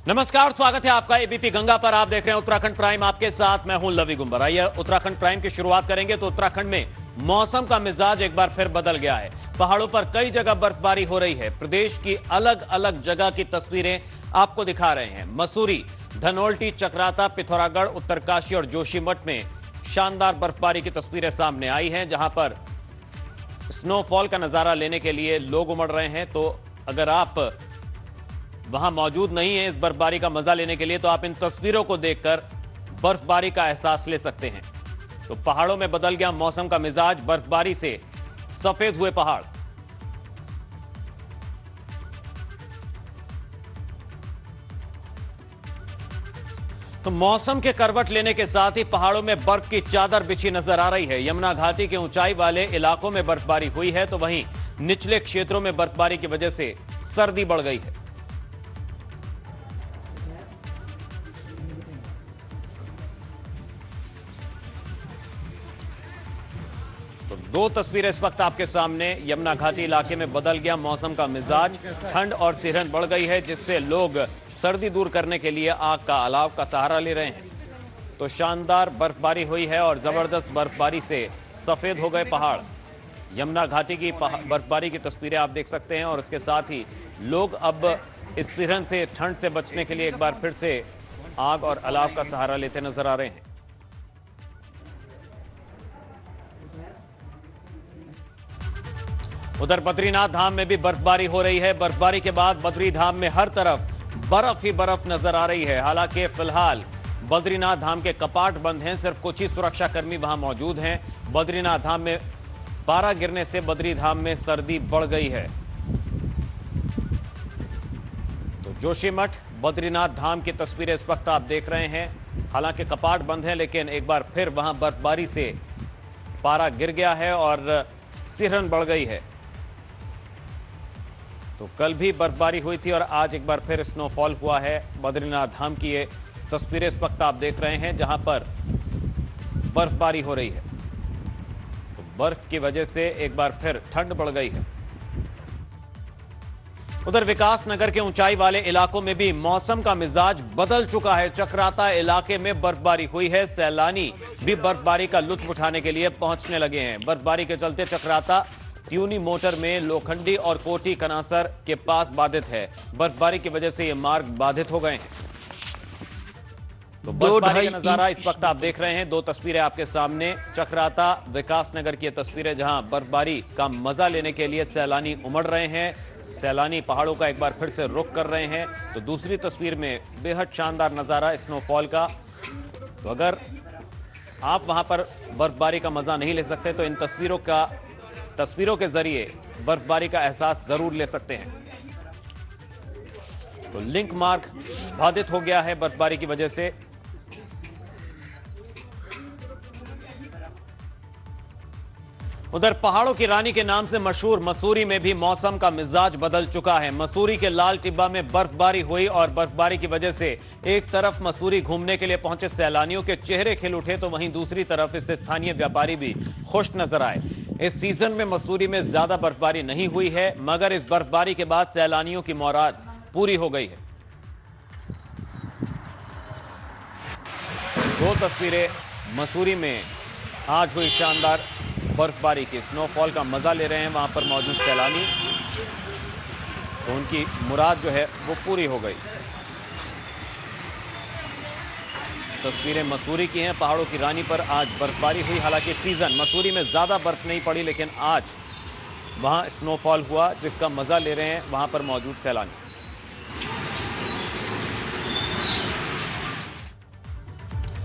नमस्कार, स्वागत है आपका एबीपी गंगा पर। आप देख रहे हैं उत्तराखंड प्राइम, आपके साथ मैं हूं लवी गुंबर। आइए उत्तराखंड प्राइम की शुरुआत करेंगे तो उत्तराखंड में मौसम का मिजाज एक बार फिर बदल गया है। पहाड़ों पर कई जगह बर्फबारी हो रही है। प्रदेश की अलग अलग जगह की तस्वीरें आपको दिखा रहे हैं। मसूरी, धनोल्टी, चक्राता, पिथौरागढ़, उत्तरकाशी और जोशीमठ में शानदार बर्फबारी की तस्वीरें सामने आई हैं, जहां पर स्नोफॉल का नजारा लेने के लिए लोग उमड़ रहे हैं। तो अगर आप वहां मौजूद नहीं है इस बर्फबारी का मजा लेने के लिए, तो आप इन तस्वीरों को देखकर बर्फबारी का एहसास ले सकते हैं। तो पहाड़ों में बदल गया मौसम का मिजाज, बर्फबारी से सफेद हुए पहाड़। तो मौसम के करवट लेने के साथ ही पहाड़ों में बर्फ की चादर बिछी नजर आ रही है। यमुना घाटी के ऊंचाई वाले इलाकों में बर्फबारी हुई है, तो वहीं निचले क्षेत्रों में बर्फबारी की वजह से सर्दी बढ़ गई है। तो दो तस्वीरें इस वक्त आपके सामने। यमुना घाटी इलाके में बदल गया मौसम का मिजाज, ठंड और सिहरन बढ़ गई है, जिससे लोग सर्दी दूर करने के लिए आग का अलाव का सहारा ले रहे हैं। तो शानदार बर्फबारी हुई है और जबरदस्त बर्फबारी से सफेद हो गए पहाड़। यमुना घाटी की बर्फबारी की तस्वीरें आप देख सकते हैं और उसके साथ ही लोग अब इस सिहरन से, ठंड से बचने के लिए एक बार फिर से आग और अलाव का सहारा लेते नजर आ रहे हैं। उधर बद्रीनाथ धाम में भी बर्फबारी हो रही है। बर्फबारी के बाद बद्री धाम में हर तरफ बर्फ ही बर्फ नजर आ रही है। हालांकि फिलहाल बद्रीनाथ धाम के कपाट बंद हैं, सिर्फ कुछ ही सुरक्षाकर्मी वहां मौजूद हैं। बद्रीनाथ धाम में पारा गिरने से बद्री धाम में सर्दी बढ़ गई है। तो जोशीमठ, बद्रीनाथ धाम की तस्वीरें इस वक्त आप देख रहे हैं। हालांकि कपाट बंद हैं, लेकिन एक बार फिर वहां बर्फबारी से पारा गिर गया है और सिहरन बढ़ गई है। तो कल भी बर्फबारी हुई थी और आज एक बार फिर स्नोफॉल हुआ है। बद्रीनाथ धाम की ये तस्वीरें इस वक्त आप देख रहे हैं, जहां पर बर्फबारी हो रही है। तो बर्फ की वजह से एक बार फिर ठंड बढ़ गई है। उधर विकास नगर के ऊंचाई वाले इलाकों में भी मौसम का मिजाज बदल चुका है। चक्राता इलाके में बर्फबारी हुई है। सैलानी भी बर्फबारी का लुत्फ उठाने के लिए पहुंचने लगे हैं। बर्फबारी के चलते चक्राता ट्यूनी मोटर में लोखंडी और कोटी कनासर के पास बाधित है। बर्फबारी की वजह से ये मार्ग बाधित हो गए हैं। तो बर्फबारी का नजारा इस वक्त आप देख रहे हैं। दो तस्वीरें आपके सामने, चक्राता, विकास नगर की तस्वीरें, जहां बर्फबारी का मजा लेने के लिए सैलानी उमड़ रहे हैं। सैलानी पहाड़ों का एक बार फिर से रुख कर रहे हैं। तो दूसरी तस्वीर में बेहद शानदार नजारा स्नोफॉल का। तो अगर आप वहां पर बर्फबारी का मजा नहीं ले सकते तो इन तस्वीरों के जरिए बर्फबारी का एहसास जरूर ले सकते हैं। तो लिंक मार्ग बाधित हो गया है बर्फबारी की वजह से। उधर पहाड़ों की रानी के नाम से मशहूर मसूरी में भी मौसम का मिजाज बदल चुका है। मसूरी के लाल टिब्बा में बर्फबारी हुई और बर्फबारी की वजह से एक तरफ मसूरी घूमने के लिए पहुंचे सैलानियों के चेहरे खिल उठे, तो वहीं दूसरी तरफ इससे स्थानीय व्यापारी भी खुश नजर आए। इस सीजन में मसूरी में ज्यादा बर्फबारी नहीं हुई है, मगर इस बर्फबारी के बाद सैलानियों की मुराद पूरी हो गई है। दो तस्वीरें मसूरी में आज हुई शानदार बर्फबारी की, स्नोफॉल का मजा ले रहे हैं वहां पर मौजूद सैलानी। तो उनकी मुराद जो है वो पूरी हो गई। तस्वीरें मसूरी की हैं। पहाड़ों की रानी पर आज बर्फबारी हुई। हालांकि सीजन मसूरी में ज्यादा बर्फ नहीं पड़ी, लेकिन आज वहां स्नोफॉल हुआ, जिसका मजा ले रहे हैं वहां पर मौजूद सैलानी।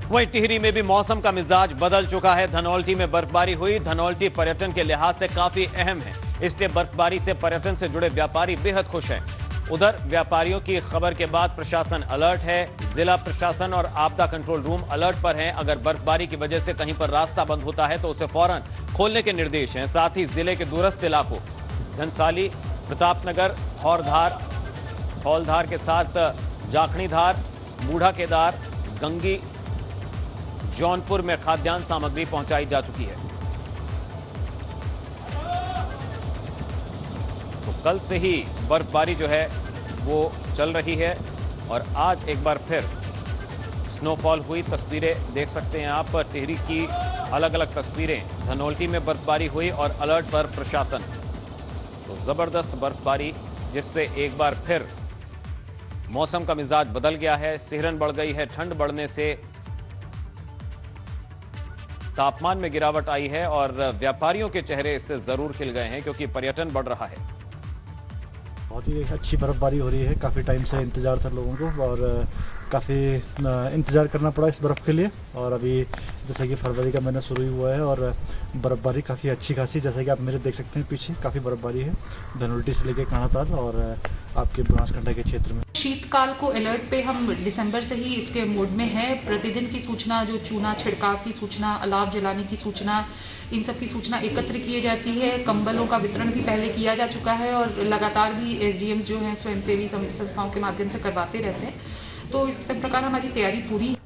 वहीं टिहरी में भी मौसम का मिजाज बदल चुका है। धनौल्टी में बर्फबारी हुई। धनौल्टी पर्यटन के लिहाज से काफी अहम है, इसलिए बर्फबारी से पर्यटन से जुड़े व्यापारी बेहद खुश हैं। उधर व्यापारियों की खबर के बाद प्रशासन अलर्ट है। जिला प्रशासन और आपदा कंट्रोल रूम अलर्ट पर हैं। अगर बर्फबारी की वजह से कहीं पर रास्ता बंद होता है तो उसे फौरन खोलने के निर्देश हैं। साथ ही जिले के दूरस्थ इलाकों घनसाली, प्रतापनगर, हौलधार के साथ जाखणीधार, बूढ़ा केदार, गंगी, जौनपुर में खाद्यान्न सामग्री पहुंचाई जा चुकी है। तो कल से ही बर्फबारी जो है वो चल रही है। और आज एक बार फिर स्नोफॉल हुई। तस्वीरें देख सकते हैं आप, टिहरी की अलग अलग तस्वीरें। धनोल्टी में बर्फबारी हुई और अलर्ट पर प्रशासन। तो जबरदस्त बर्फबारी जिससे एक बार फिर मौसम का मिजाज बदल गया है, सिहरन बढ़ गई है। ठंड बढ़ने से तापमान में गिरावट आई है और व्यापारियों के चेहरे इससे जरूर खिल गए हैं क्योंकि पर्यटन बढ़ रहा है। बहुत ही अच्छी बर्फबारी हो रही है। काफ़ी टाइम से इंतज़ार था लोगों को और काफ़ी इंतज़ार करना पड़ा इस बर्फ़ के लिए। और अभी जैसे कि फरवरी का महीना शुरू हुआ है और बर्फबारी काफ़ी अच्छी खासी, जैसे कि आप मेरे देख सकते हैं पीछे काफ़ी बर्फबारी है धनोल्टी से लेकर कानाताल और आपके बनासकांठा के क्षेत्र में। शीतकाल को अलर्ट पे हम दिसंबर से ही इसके मोड में है। प्रतिदिन की सूचना, जो चूना छिड़काव की सूचना, अलाव जलाने की सूचना, इन सब की सूचना एकत्र की जाती है। कंबलों का वितरण भी पहले किया जा चुका है और लगातार भी एसडीएम्स जो हैं स्वयंसेवी संस्थाओं के माध्यम से करवाते रहते हैं। तो इस प्रकार हमारी तैयारी पूरी है।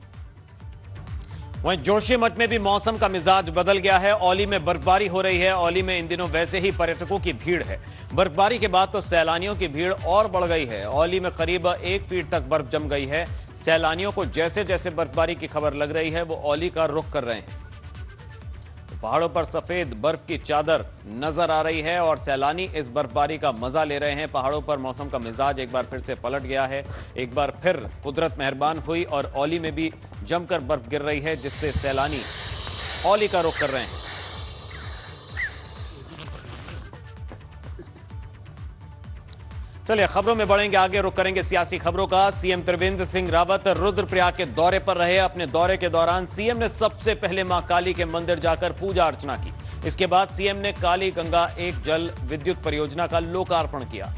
वहीं जोशीमठ में भी मौसम का मिजाज बदल गया है। औली में बर्फबारी हो रही है। औली में इन दिनों वैसे ही पर्यटकों की भीड़ है। बर्फबारी के बाद तो सैलानियों की भीड़ और बढ़ गई है। औली में करीब 1 फीट तक बर्फ जम गई है। सैलानियों को जैसे जैसे बर्फबारी की खबर लग रही है वो औली का रुख कर रहे हैं। पहाड़ों पर सफेद बर्फ की चादर नजर आ रही है और सैलानी इस बर्फबारी का मजा ले रहे हैं। पहाड़ों पर मौसम का मिजाज एक बार फिर से पलट गया है। एक बार फिर कुदरत मेहरबान हुई और औली में भी जमकर बर्फ गिर रही है जिससे सैलानी औली का रुख कर रहे हैं। चलिए खबरों में बढ़ेंगे आगे, रुख करेंगे सियासी खबरों का। सीएम त्रिवेंद्र सिंह रावत रुद्रप्रयाग के दौरे पर रहे। अपने दौरे के दौरान सीएम ने सबसे पहले मां काली के मंदिर जाकर पूजा अर्चना की। इसके बाद सीएम ने काली गंगा एक जल विद्युत परियोजना का लोकार्पण किया।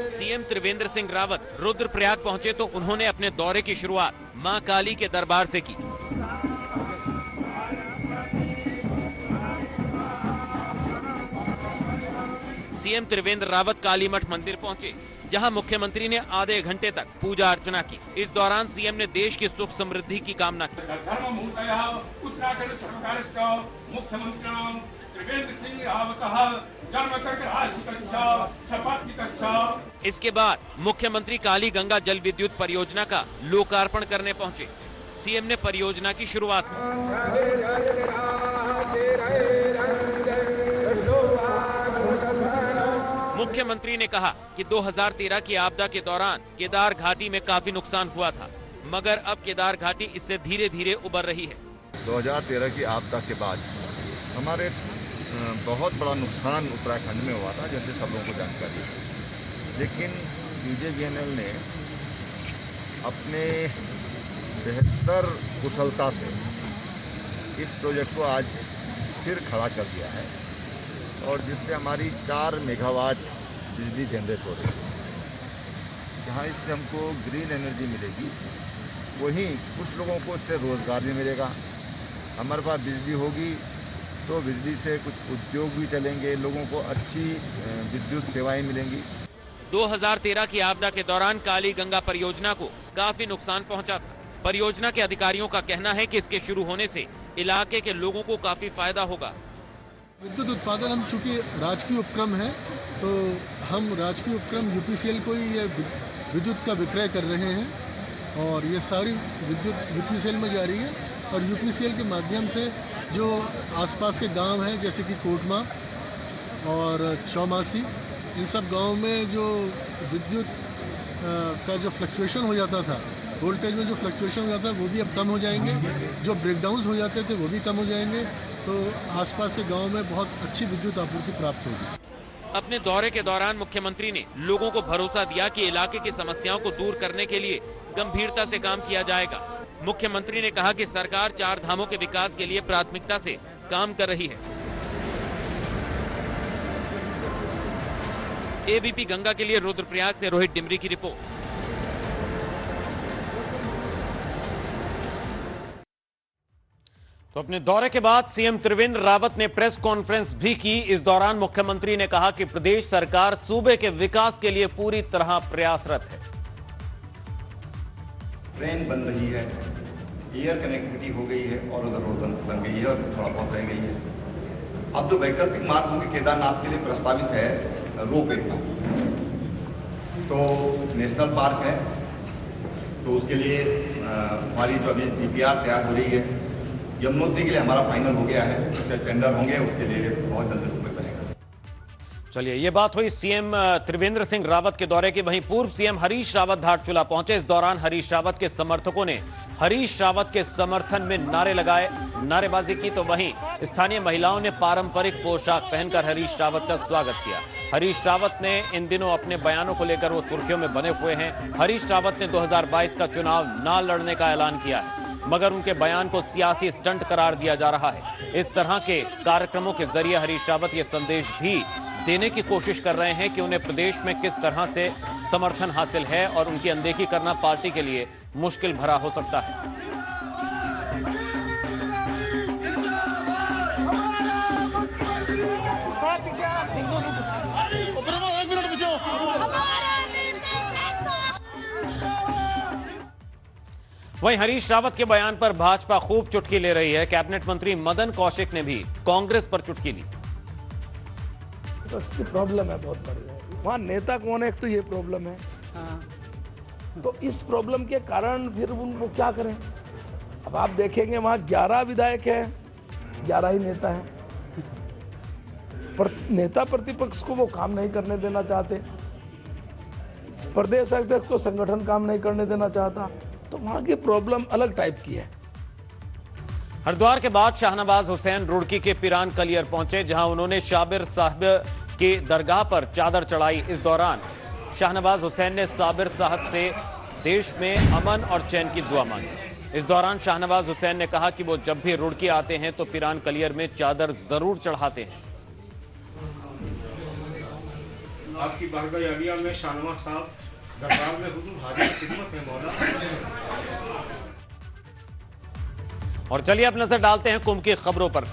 सीएम त्रिवेंद्र सिंह रावत रुद्रप्रयाग पहुंचे तो उन्होंने अपने दौरे की शुरुआत मां काली के दरबार से की। सीएम त्रिवेंद्र रावत कालीमठ मंदिर पहुंचे जहां मुख्यमंत्री ने आधे घंटे तक पूजा अर्चना की। इस दौरान सीएम ने देश की सुख समृद्धि की कामना की। इसके बाद मुख्यमंत्री काली गंगा जल विद्युत परियोजना का लोकार्पण करने पहुंचे। सीएम ने परियोजना की शुरुआत की। मुख्यमंत्री ने कहा कि 2013 की आपदा के दौरान केदार घाटी में काफी नुकसान हुआ था, मगर अब केदार घाटी इससे धीरे धीरे उबर रही है। 2013 की आपदा के बाद हमारे बहुत बड़ा नुकसान उत्तराखंड में हुआ था, जैसे सब लोगों को जानकारी है। लेकिन बीजेवीएनएल ने अपने बेहतर कुशलता से इस प्रोजेक्ट को आज फिर खड़ा कर दिया है और जिससे हमारी 4 मेगावाट बिजली जनरेट हो रही है। जहाँ इससे हमको ग्रीन एनर्जी मिलेगी, वहीं कुछ लोगों को इससे रोज़गार भी मिलेगा। हमारे पास बिजली होगी तो बिजली से कुछ उद्योग भी चलेंगे, लोगों को अच्छी विद्युत सेवाएं मिलेंगी। 2013 की आपदा के दौरान काली गंगा परियोजना को काफी नुकसान पहुंचा था। परियोजना के अधिकारियों का कहना है कि इसके शुरू होने से इलाके के लोगों को काफी फायदा होगा। विद्युत उत्पादन हम चूँकि राजकीय उपक्रम है तो हम राजकीय उपक्रम यूपीसीएल को ही ये विद्युत का विक्रय कर रहे हैं और ये सारी विद्युत यूपीसीएल में जा रही है और यूपीसीएल के माध्यम से जो आसपास के गांव हैं जैसे कि कोटमा और चौमासी, इन सब गांव में जो विद्युत का जो फ्लक्चुएशन हो जाता था, वोल्टेज में जो फ्लक्चुएशन हो जाता है वो भी अब कम हो जाएंगे, जो ब्रेकडाउन्स हो जाते थे वो भी कम हो जाएंगे, तो आसपास के गांव में बहुत अच्छी विद्युत आपूर्ति प्राप्त होगी। अपने दौरे के दौरान मुख्यमंत्री ने लोगों को भरोसा दिया कि इलाके की समस्याओं को दूर करने के लिए गंभीरता से काम किया जाएगा। मुख्यमंत्री ने कहा कि सरकार 4 धामों के विकास के लिए प्राथमिकता से काम कर रही है। एबीपी गंगा के लिए रुद्रप्रयाग से रोहित डिमरी की रिपोर्ट। तो अपने दौरे के बाद सीएम त्रिवेंद्र रावत ने प्रेस कॉन्फ्रेंस भी की। इस दौरान मुख्यमंत्री ने कहा कि प्रदेश सरकार सूबे के विकास के लिए पूरी तरह प्रयासरत है। ट्रेन बन रही है, एयर कनेक्टिविटी हो गई है और उधर रोड बन गई है और थोड़ा बहुत रह गई है। अब जो वैकल्पिक मार्ग होंगे केदारनाथ के लिए प्रस्तावित है रोपवे का, तो नेशनल पार्क है, तो उसके लिए हमारी जो अभी DPR तैयार हो रही है। यमुनोत्री के लिए हमारा फाइनल हो गया है, उसके टेंडर होंगे, उसके लिए बहुत जल्दी रुपये बनेगा। चलिए, ये बात हुई सीएम त्रिवेंद्र सिंह रावत के दौरे की। वहीं पूर्व सीएम हरीश रावत धारचूला पहुंचे। इस दौरान हरीश रावत के समर्थकों ने हरीश रावत के समर्थन में नारे लगाए, नारेबाजी की, तो वहीं स्थानीय महिलाओं ने पारंपरिक पोशाक पहनकर हरीश रावत का स्वागत किया। हरीश रावत ने इन दिनों अपने बयानों को लेकर वो सुर्खियों में बने हुए हैं। हरीश रावत ने 2022 का चुनाव ना लड़ने का ऐलान किया है, मगर उनके बयान को सियासी स्टंट करार दिया जा रहा है। इस तरह के कार्यक्रमों के जरिए हरीश रावत ये संदेश भी देने की कोशिश कर रहे हैं कि उन्हें प्रदेश में किस तरह से समर्थन हासिल है और उनकी अनदेखी करना पार्टी के लिए मुश्किल भरा हो सकता है। वहीं हरीश रावत के बयान पर भाजपा खूब चुटकी ले रही है। कैबिनेट मंत्री मदन कौशिक ने भी कांग्रेस पर चुटकी ली। तो इसकी प्रॉब्लम है बहुत बड़ी। वहाँ नेता कौन है, एक तो ये प्रॉब्लम है। तो इस प्रॉब्लम के कारण फिर उनको क्या करें। अब आप देखेंगे वहाँ 11 विधायक हैं, 11 ही नेता हैं। पर नेता प्रतिपक्ष को वो काम नहीं करने देना चाहते, प्रदेश अध्यक्ष को संगठन काम नहीं करने देना चाहता। तो वहाँ की प्रॉब्लम अलग टाइप की है। हरिद्वार के बाद शाहनवाज हुसैन रुड़की के पिरान कलियर पहुंचे, जहां उन्होंने साबिर साहब की दरगाह पर चादर चढ़ाई। इस दौरान शाहनवाज हुसैन ने साबिर साहब से देश में अमन और चैन की दुआ मांगी। इस दौरान शाहनवाज हुसैन ने कहा कि वो जब भी रुड़की आते हैं तो पिरान कलियर में चादर जरूर चढ़ाते हैं। आपकी बारगाह आलिया में शाहनवाज साहब दरबार में हुजूर हाजिर खिदमत है मौला। और चलिए अब नजर डालते हैं कुंभ की खबरों पर।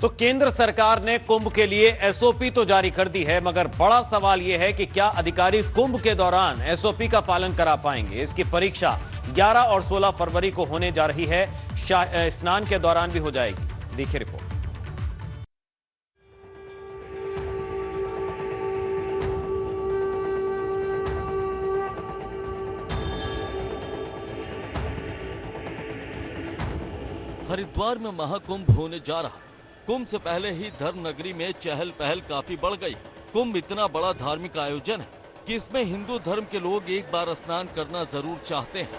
तो केंद्र सरकार ने कुंभ के लिए एसओपी तो जारी कर दी है, मगर बड़ा सवाल यह है कि क्या अधिकारी कुंभ के दौरान एसओपी का पालन करा पाएंगे। इसकी परीक्षा 11 और 16 फरवरी को होने जा रही है। स्नान के दौरान भी हो जाएगी। देखिए रिपोर्ट। हरिद्वार में महाकुंभ होने जा रहा। कुंभ से पहले ही धर्म नगरी में चहल पहल काफी बढ़ गई। कुंभ इतना बड़ा धार्मिक आयोजन है कि इसमें हिंदू धर्म के लोग एक बार स्नान करना जरूर चाहते हैं।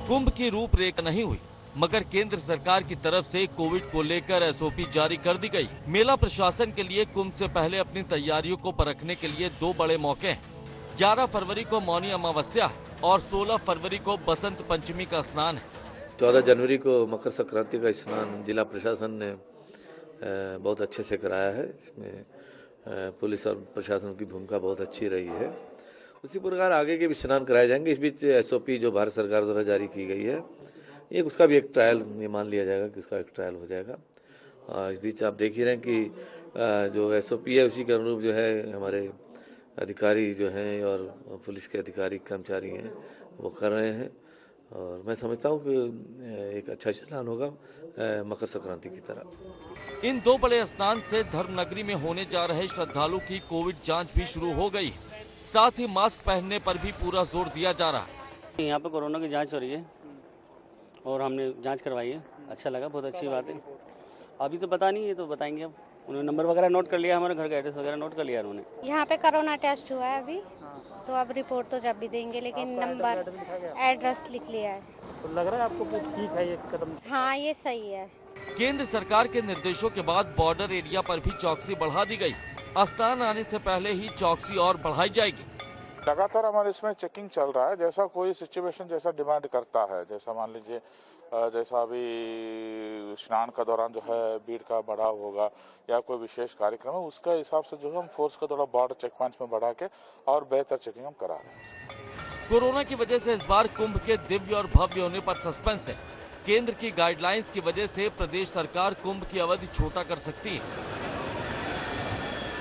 कुंभ की रूपरेखा नहीं हुई, मगर केंद्र सरकार की तरफ से कोविड को लेकर एसओपी जारी कर दी गई। मेला प्रशासन के लिए कुंभ से पहले अपनी तैयारियों को परखने के लिए 2 बड़े मौके हैं। 11 फरवरी को मौनी अमावस्या है और 16 फरवरी को बसंत पंचमी का स्नान है। 14 जनवरी को मकर संक्रांति का स्नान जिला प्रशासन ने बहुत अच्छे से कराया है। इसमें पुलिस और प्रशासन की भूमिका बहुत अच्छी रही है। उसी प्रकार आगे के भी स्नान कराए जाएंगे। इस बीच एसओपी जो भारत सरकार द्वारा जारी की गई है, एक उसका भी एक ट्रायल ये मान लिया जाएगा कि उसका एक ट्रायल हो जाएगा। इस बीच आप देख ही रहे हैं कि जो एसओपी है उसी के अनुरूप जो है हमारे अधिकारी जो हैं और पुलिस के अधिकारी कर्मचारी हैं वो कर रहे हैं। और मैं समझता हूँ कि एक अच्छा स्नान होगा मकर संक्रांति की तरह। इन 2 बड़े स्नान से धर्म नगरी में होने जा रहे श्रद्धालु की कोविड जाँच भी शुरू हो गई। साथ ही मास्क पहनने पर भी पूरा जोर दिया जा रहा है। यहाँ पे कोरोना की जांच हो रही है और हमने जांच करवाई है। अच्छा लगा, बहुत अच्छी बात है। अभी तो पता नहीं है, तो बताएंगे। अब उन्होंने नंबर वगैरह नोट कर लिया, हमारे घर का एड्रेस वगैरह नोट कर लिया उन्होंने। यहाँ पे कोरोना टेस्ट हुआ है अभी, तो अब रिपोर्ट तो जब भी देंगे, लेकिन नंबर एड्रेस लिख लिया है। तो लग रहा है आपको कि ठीक है ये कदम? हाँ, ये सही है। केंद्र सरकार के निर्देशों के बाद बॉर्डर एरिया पर भी चौकसी बढ़ा दी गई। स्नान आने से पहले ही चौकसी और बढ़ाई जाएगी। लगातार हमारे इसमें चेकिंग चल रहा है। जैसा कोई सिचुएशन जैसा डिमांड करता है, जैसा मान लीजिए जैसा अभी स्नान का दौरान जो है भीड़ का बढ़ाव होगा या कोई विशेष कार्यक्रम है, उसका हिसाब से जो है हम फोर्स का थोड़ा बॉर्डर चेक पॉइंट्स में बढ़ा के और बेहतर चेकिंग हम करा रहे हैं। कोरोना की वजह से इस बार कुंभ के दिव्य और भव्य होने पर सस्पेंस है। केंद्र की गाइडलाइंस की वजह से प्रदेश सरकार कुंभ की अवधि छोटा कर सकती है।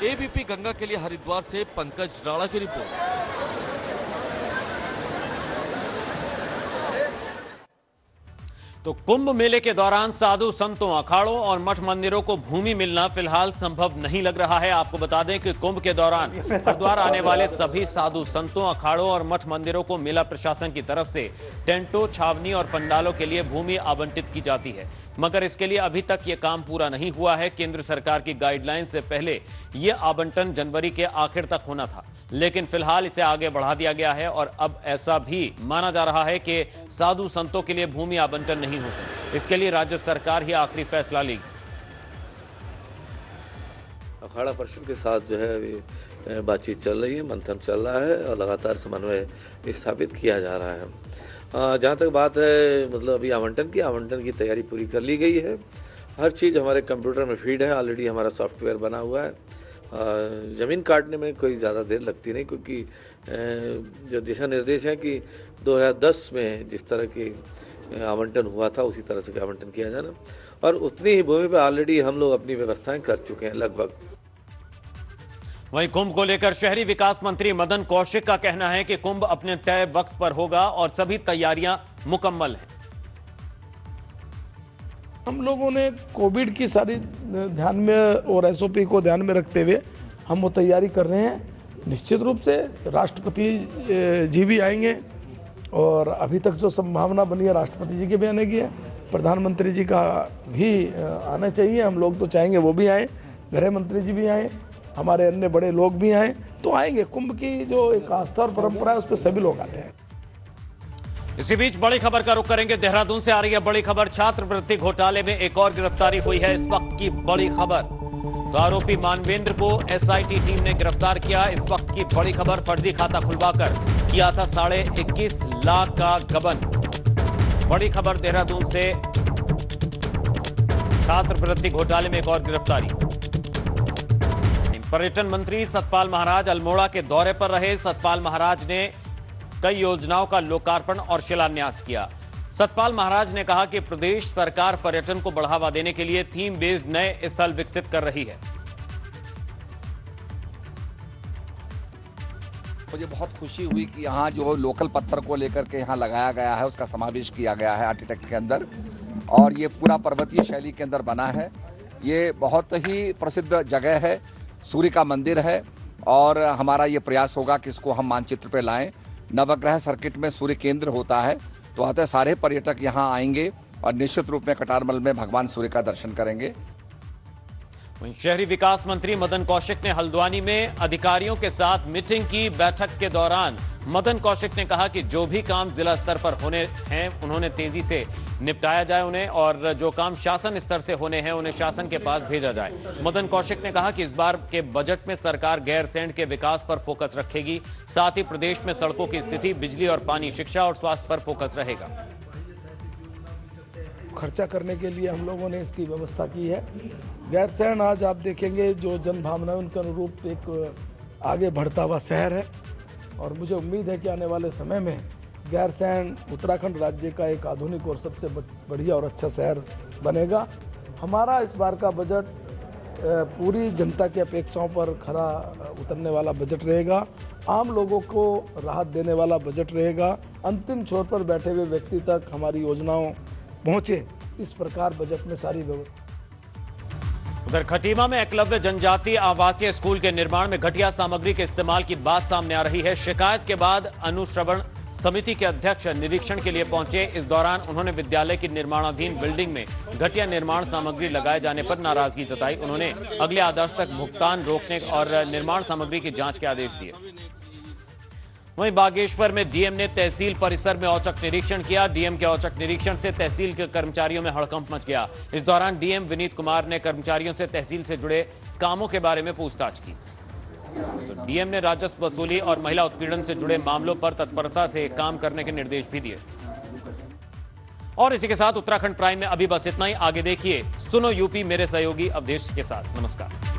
एबीपी गंगा के लिए हरिद्वार से पंकज राणा की रिपोर्ट। तो कुंभ मेले के दौरान साधु संतों, अखाड़ों और मठ मंदिरों को भूमि मिलना फिलहाल संभव नहीं लग रहा है। आपको बता दें कि कुंभ के दौरान हरिद्वार आने वाले सभी साधु संतों, अखाड़ों और मठ मंदिरों को मेला प्रशासन की तरफ से टेंटों, छावनी और पंडालों के लिए भूमि आवंटित की जाती है, मगर इसके लिए अभी तक ये काम पूरा नहीं हुआ है। केंद्र सरकार की गाइडलाइन से पहले ये आवंटन जनवरी के आखिर तक होना था, लेकिन फिलहाल इसे आगे बढ़ा दिया गया है और अब ऐसा भी माना जा रहा है कि साधु संतों के लिए भूमि आवंटन नहीं होगा। इसके लिए राज्य सरकार ही आखिरी फैसला लेगी। अखाड़ा परिषद के साथ जो है अभी बातचीत चल रही है, मंथन चल रहा है और लगातार समन्वय स्थापित किया जा रहा है। जहाँ तक बात है मतलब अभी आवंटन की तैयारी पूरी कर ली गई है। हर चीज़ हमारे कंप्यूटर में फीड है, ऑलरेडी हमारा सॉफ्टवेयर बना हुआ है। ज़मीन काटने में कोई ज़्यादा देर लगती नहीं, क्योंकि जो दिशा निर्देश है कि 2010 में जिस तरह की आवंटन हुआ था उसी तरह से आवंटन किया जाना, और उतनी ही भूमि पर ऑलरेडी हम लोग अपनी व्यवस्थाएं कर चुके हैं लगभग। वहीं कुंभ को लेकर शहरी विकास मंत्री मदन कौशिक का कहना है कि कुंभ अपने तय वक्त पर होगा और सभी तैयारियां मुकम्मल हैं। हम लोगों ने कोविड की सारी ध्यान में और एसओपी को ध्यान में रखते हुए हम वो तैयारी कर रहे हैं। निश्चित रूप से राष्ट्रपति जी भी आएंगे और अभी तक जो संभावना बनी है राष्ट्रपति जी के भी आने की है, प्रधानमंत्री जी का भी आना चाहिए। हम लोग तो चाहेंगे वो भी आए, गृह मंत्री जी भी आए, हमारे अन्य बड़े लोग भी आए तो आएंगे। कुंभ की जो एक आस्था और परंपरा है उस पर सभी लोग आते हैं। इसी बीच बड़ी खबर का रुख करेंगे। देहरादून से आ रही है बड़ी खबर। छात्रवृत्ति घोटाले में एक और गिरफ्तारी हुई है। इस वक्त की बड़ी खबर, तो आरोपी मानवेंद्र को एसआईटी टीम ने गिरफ्तार किया। इस वक्त की बड़ी खबर, फर्जी खाता खुलवाकर किया था 21.5 लाख का गबन। बड़ी खबर देहरादून से, छात्रवृत्ति घोटाले में एक और गिरफ्तारी। पर्यटन मंत्री सतपाल महाराज अल्मोड़ा के दौरे पर रहे। सतपाल महाराज ने कई योजनाओं का लोकार्पण और शिलान्यास किया। सतपाल महाराज ने कहा कि प्रदेश सरकार पर्यटन को बढ़ावा देने के लिए थीम बेस्ड नए स्थल विकसित कर रही है। मुझे बहुत खुशी हुई कि यहाँ जो लोकल पत्थर को लेकर के यहाँ लगाया गया है उसका समावेश किया गया है आर्किटेक्ट के अंदर, और ये पूरा पर्वतीय शैली के अंदर बना है। ये बहुत ही प्रसिद्ध जगह है, सूर्य का मंदिर है, और हमारा ये प्रयास होगा कि इसको हम मानचित्र पे लाएं। नवग्रह सर्किट में सूर्य केंद्र होता है, तो अतः सारे पर्यटक यहाँ आएंगे और निश्चित रूप में कटारमल में भगवान सूर्य का दर्शन करेंगे। वहीं शहरी विकास मंत्री मदन कौशिक ने हल्द्वानी में अधिकारियों के साथ मीटिंग की। बैठक के दौरान मदन कौशिक ने कहा कि जो भी काम जिला स्तर पर होने हैं उन्होंने तेजी से निपटाया जाए उन्हें, और जो काम शासन स्तर से होने हैं उन्हें शासन के पास भेजा जाए। मदन कौशिक ने कहा कि इस बार के बजट में सरकार गैरसैंण के विकास पर फोकस रखेगी। साथ ही प्रदेश में सड़कों की स्थिति, बिजली और पानी, शिक्षा और स्वास्थ्य पर फोकस रहेगा। खर्चा करने के लिए हम लोगों ने इसकी व्यवस्था की है। गैरसैंण आज आप देखेंगे जो जन भावना है उनके अनुरूप एक आगे बढ़ता हुआ शहर है, और मुझे उम्मीद है कि आने वाले समय में गैरसैंण उत्तराखंड राज्य का एक आधुनिक और सबसे बढ़िया और अच्छा शहर बनेगा। हमारा इस बार का बजट पूरी जनता की अपेक्षाओं पर खरा उतरने वाला बजट रहेगा। आम लोगों को राहत देने वाला बजट रहेगा। अंतिम छोर पर बैठे हुए व्यक्ति तक हमारी योजनाओं पहुंचे, इस प्रकार बजट में सारी व्यवस्था। उधर खटीमा में एकलव्य जनजातीय आवासीय स्कूल के निर्माण में घटिया सामग्री के इस्तेमाल की बात सामने आ रही है। शिकायत के बाद अनुश्रवण समिति के अध्यक्ष निरीक्षण के लिए पहुंचे। इस दौरान उन्होंने विद्यालय की निर्माणाधीन बिल्डिंग में घटिया निर्माण सामग्री लगाए जाने पर नाराजगी जताई। उन्होंने अगले आदेश तक भुगतान रोकने और निर्माण सामग्री की जांच के आदेश दिए। वहीं बागेश्वर में डीएम ने तहसील परिसर में औचक निरीक्षण किया। डीएम के औचक निरीक्षण से तहसील के कर्मचारियों में हड़कंप मच गया। इस दौरान डीएम विनीत कुमार ने कर्मचारियों से तहसील से जुड़े कामों के बारे में पूछताछ की। तो डीएम ने राजस्व वसूली और महिला उत्पीड़न से जुड़े मामलों पर तत्परता से काम करने के निर्देश भी दिए। और इसी के साथ उत्तराखंड प्राइम में अभी बस इतना ही। आगे देखिए सुनो यूपी मेरे सहयोगी अवधेश के साथ। नमस्कार।